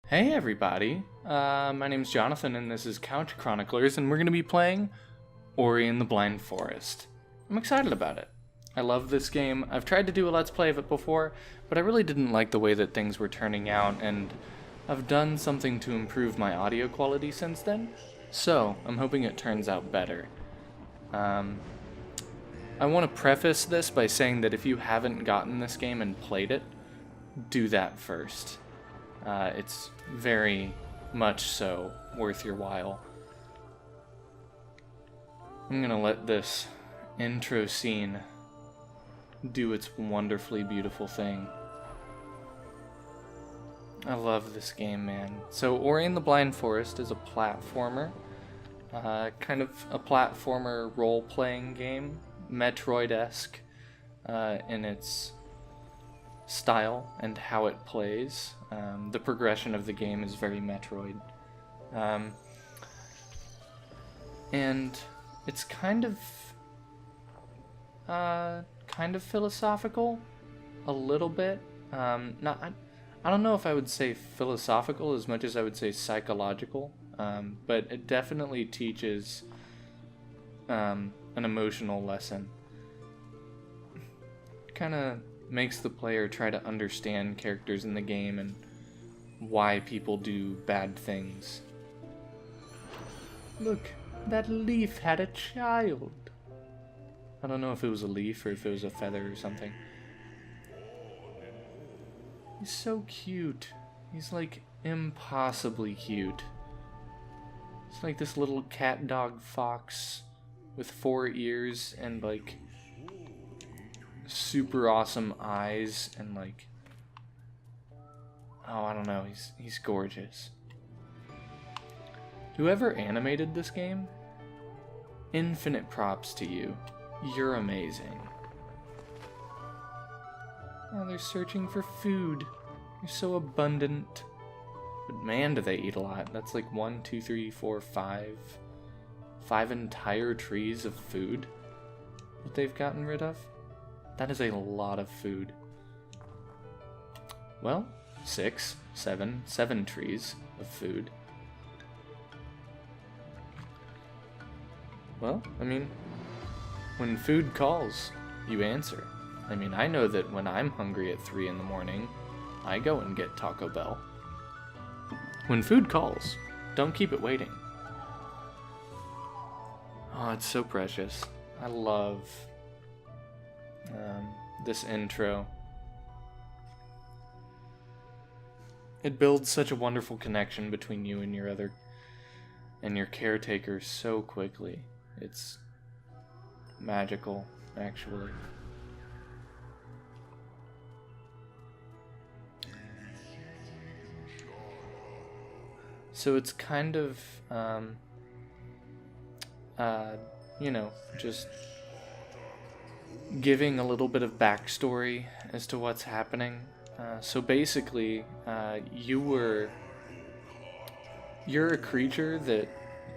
Hey everybody, my name's Jonathan and this is Couch Chroniclers and we're going to be playing Ori and the Blind Forest. I'm excited about it. I love this game. I've tried to do a Let's Play of it before, but I really didn't like the way that things were turning out, and I've done something to improve my audio quality since then, so I'm hoping it turns out better. I want to preface this by saying that if you haven't gotten this game and played it, do that first. It's very much so worth your while. I'm gonna let this intro scene do its wonderfully beautiful thing. I love this game, man. So Ori and the Blind Forest is a platformer, kind of a platformer role-playing game, Metroid-esque in its style and how it plays. The progression of the game is very Metroid. And it's kind of philosophical, a little bit. I don't know if I would say philosophical as much as I would say psychological, but it definitely teaches an emotional lesson. Kind of makes the player try to understand characters in the game and why people do bad things. Look, that leaf had a child. I don't know if it was a leaf or if it was a feather or something. He's so cute. He's like impossibly cute. It's like this little cat dog fox with 4 ears and like super awesome eyes and like, oh, I don't know, he's gorgeous. Whoever animated this game, infinite props to you. You're amazing. Oh, they're searching for food. You're so abundant. But man, do they eat a lot. That's like 1, 2, 3, 4, 5 entire trees of food that they've gotten rid of. That is a lot of food. Well, 7 trees of food. Well, I mean, when food calls, you answer. I mean, I know that when I'm hungry at 3 in the morning, I go and get Taco Bell. When food calls, don't keep it waiting. Oh, it's so precious. I love this intro. It builds such a wonderful connection between you and your caretaker so quickly. It's magical, actually. So it's kind of just giving a little bit of backstory as to what's happening. So basically, you're a creature that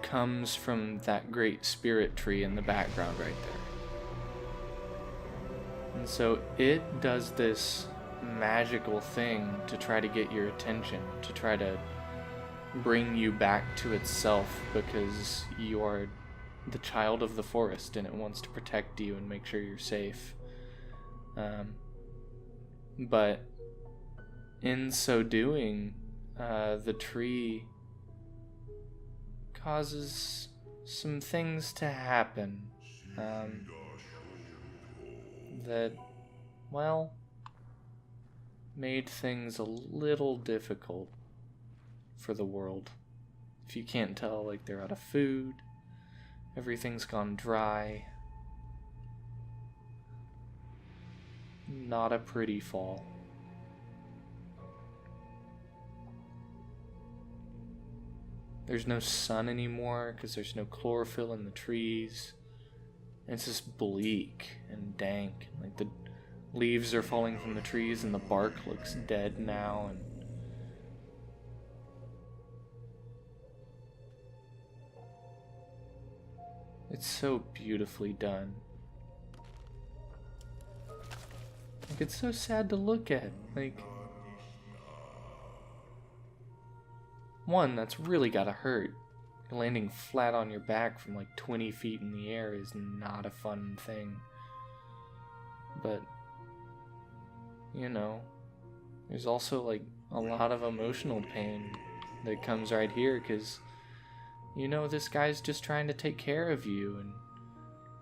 comes from that great spirit tree in the background right there. And so it does this magical thing to try to get your attention, to try to bring you back to itself, because you are the child of the forest and it wants to protect you and make sure you're safe. But in so doing, the tree causes some things to happen that, well, made things a little difficult for the world. If you can't tell, like, they're out of food, everything's gone dry. Not a pretty fall. There's no sun anymore because there's no chlorophyll in the trees. It's just bleak and dank. Like, the leaves are falling from the trees and the bark looks dead now, and it's so beautifully done. Like, it's so sad to look at. Like, One, that's really gotta hurt. Landing flat on your back from like 20 feet in the air is not a fun thing. But, you know, there's also like a lot of emotional pain that comes right here, because, you know, this guy's just trying to take care of you, and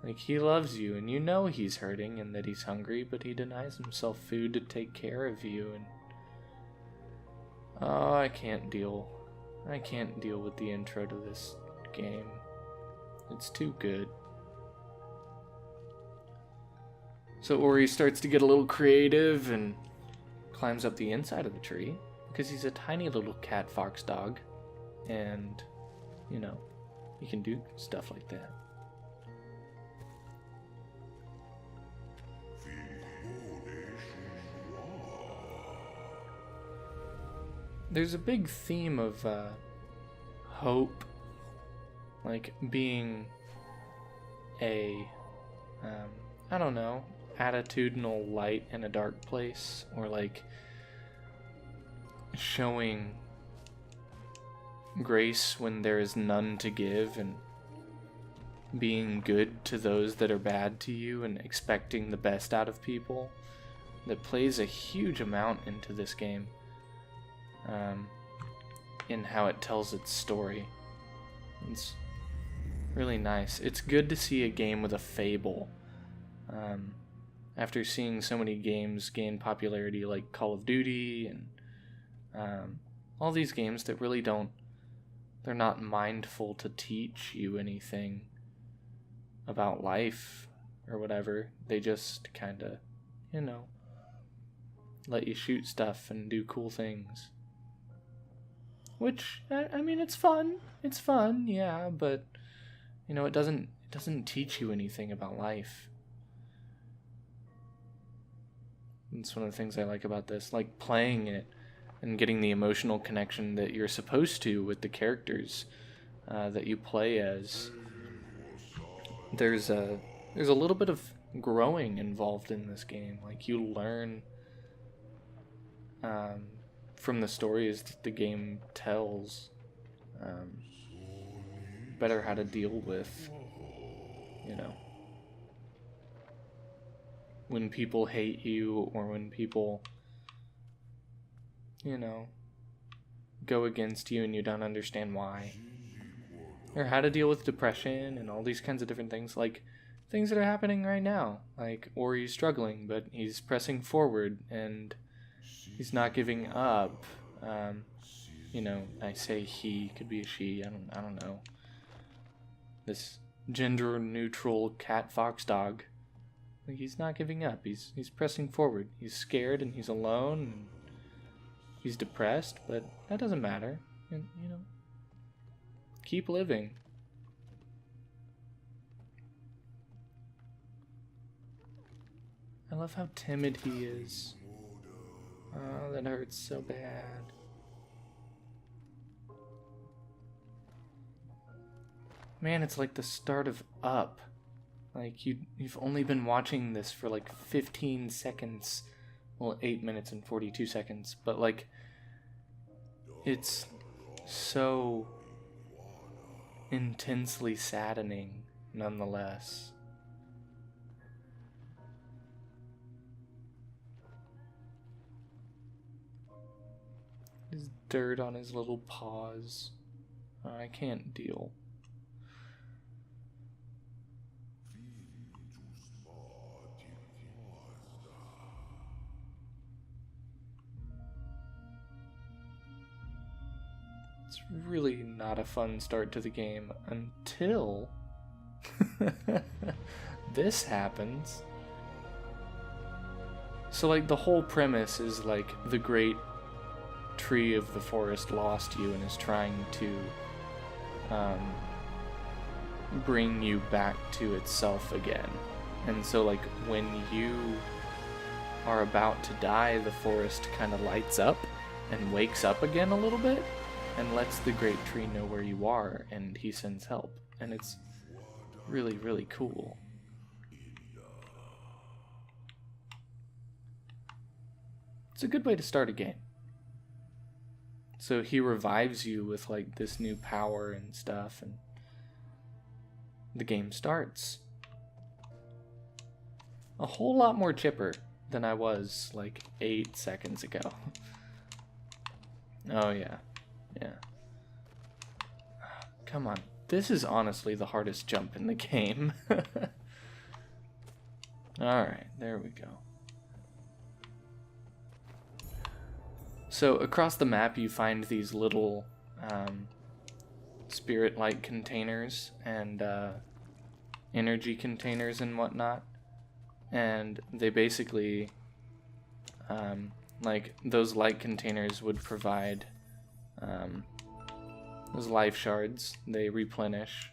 like, he loves you, and you know he's hurting and that he's hungry, but he denies himself food to take care of you. And oh, I can't deal with the intro to this game. It's too good. So Ori starts to get a little creative and climbs up the inside of the tree, because he's a tiny little cat fox dog, and, you know, he can do stuff like that. There's a big theme of hope, like being a, I don't know, attitudinal light in a dark place, or like showing grace when there is none to give, and being good to those that are bad to you, and expecting the best out of people. That plays a huge amount into this game, in how it tells its story. It's really nice. It's good to see a game with a fable. After seeing so many games gain popularity like Call of Duty and all these games that really they're not mindful to teach you anything about life or whatever. They just kind of, you know, let you shoot stuff and do cool things. Which, I mean, it's fun. It's fun, yeah, but, you know, it doesn't teach you anything about life. It's one of the things I like about this, like playing it and getting the emotional connection that you're supposed to with the characters that you play as. There's a little bit of growing involved in this game. Like, you learn from the stories that the game tells better how to deal with, you know, when people hate you, or when people, you know, go against you and you don't understand why, or how to deal with depression and all these kinds of different things, like things that are happening right now. Like, Ori's struggling, but he's pressing forward and he's not giving up. You know, I say he, could be a she, I don't know. This gender neutral cat fox dog, like, he's not giving up. He's pressing forward. He's scared and he's alone and he's depressed, but that doesn't matter. And, you know, keep living. I love how timid he is. Oh, that hurts so bad. Man, it's like the start of Up. Like, you've only been watching this for like 15 seconds. Well, 8 minutes and 42 seconds. But, like, it's so intensely saddening nonetheless. His dirt on his little paws. I can't deal. It's really not a fun start to the game until this happens. So, like, the whole premise is, like, the great tree of the forest lost you and is trying to bring you back to itself again. And so, like, when you are about to die, the forest kind of lights up and wakes up again a little bit and lets the great tree know where you are, and he sends help. And it's really, really cool. It's a good way to start a game. So he revives you with like this new power and stuff, and the game starts. A whole lot more chipper than I was like 8 seconds ago. Oh yeah, yeah. Come on. This is honestly the hardest jump in the game. Alright, there we go. So across the map you find these little spirit-like containers and energy containers and whatnot. And they basically, like, those light containers would provide those life shards. They replenish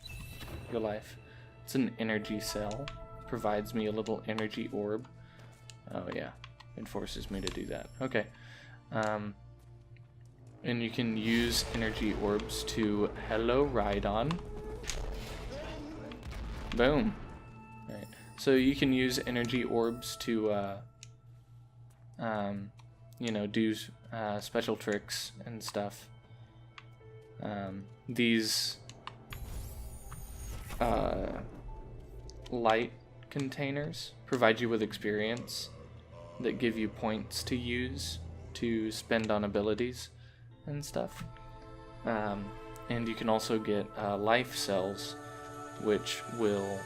your life. It's an energy cell. Provides me a little energy orb. Oh yeah, it forces me to do that. Okay. And you can use energy orbs to hello Rhydon. Boom. Right. So you can use energy orbs to you know, do special tricks and stuff. These light containers provide you with experience that give you points to use to spend on abilities and stuff. And you can also get life cells, which will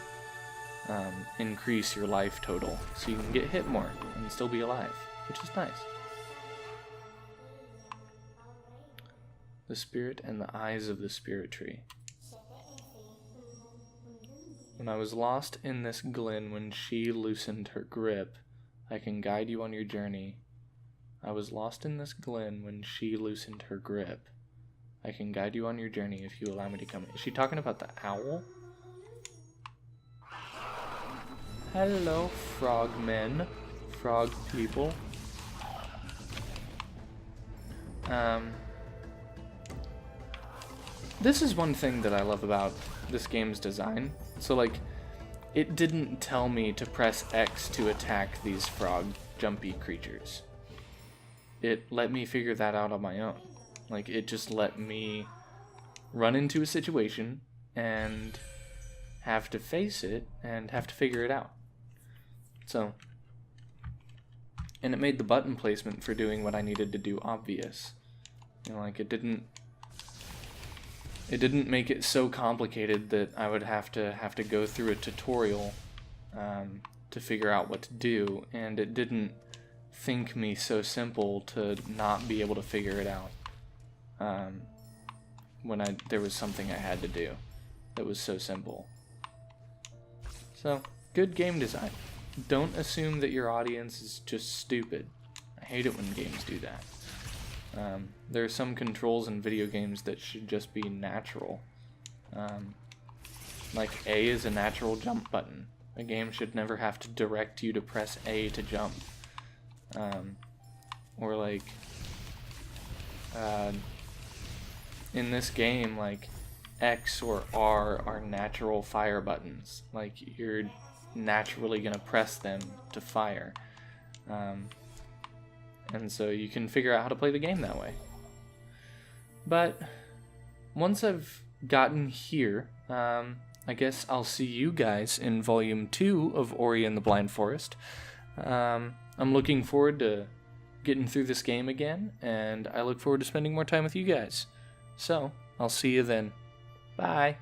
increase your life total, so you can get hit more and still be alive, which is nice. The spirit and the eyes of the spirit tree. When I was lost in this glen when she loosened her grip, I can guide you on your journey. I was lost in this glen when she loosened her grip. I can guide you on your journey if you allow me to come. Is she talking about the owl? Hello, frogmen. Frog people. This is one thing that I love about this game's design. So, like, it didn't tell me to press X to attack these frog jumpy creatures. It let me figure that out on my own. Like, it just let me run into a situation and have to face it and have to figure it out. So, and it made the button placement for doing what I needed to do obvious. You know, like, it didn't make it so complicated that I would have to go through a tutorial to figure out what to do, and it didn't think me so simple to not be able to figure it out when there was something I had to do that was so simple. So, good game design. Don't assume that your audience is just stupid. I hate it when games do that. There are some controls in video games that should just be natural. Like A is a natural jump button. A game should never have to direct you to press A to jump. Or like, in this game, like, X or R are natural fire buttons. Like, you're naturally gonna press them to fire. And so you can figure out how to play the game that way. But once I've gotten here, I guess I'll see you guys in Volume 2 of Ori and the Blind Forest. I'm looking forward to getting through this game again, and I look forward to spending more time with you guys. So, I'll see you then. Bye.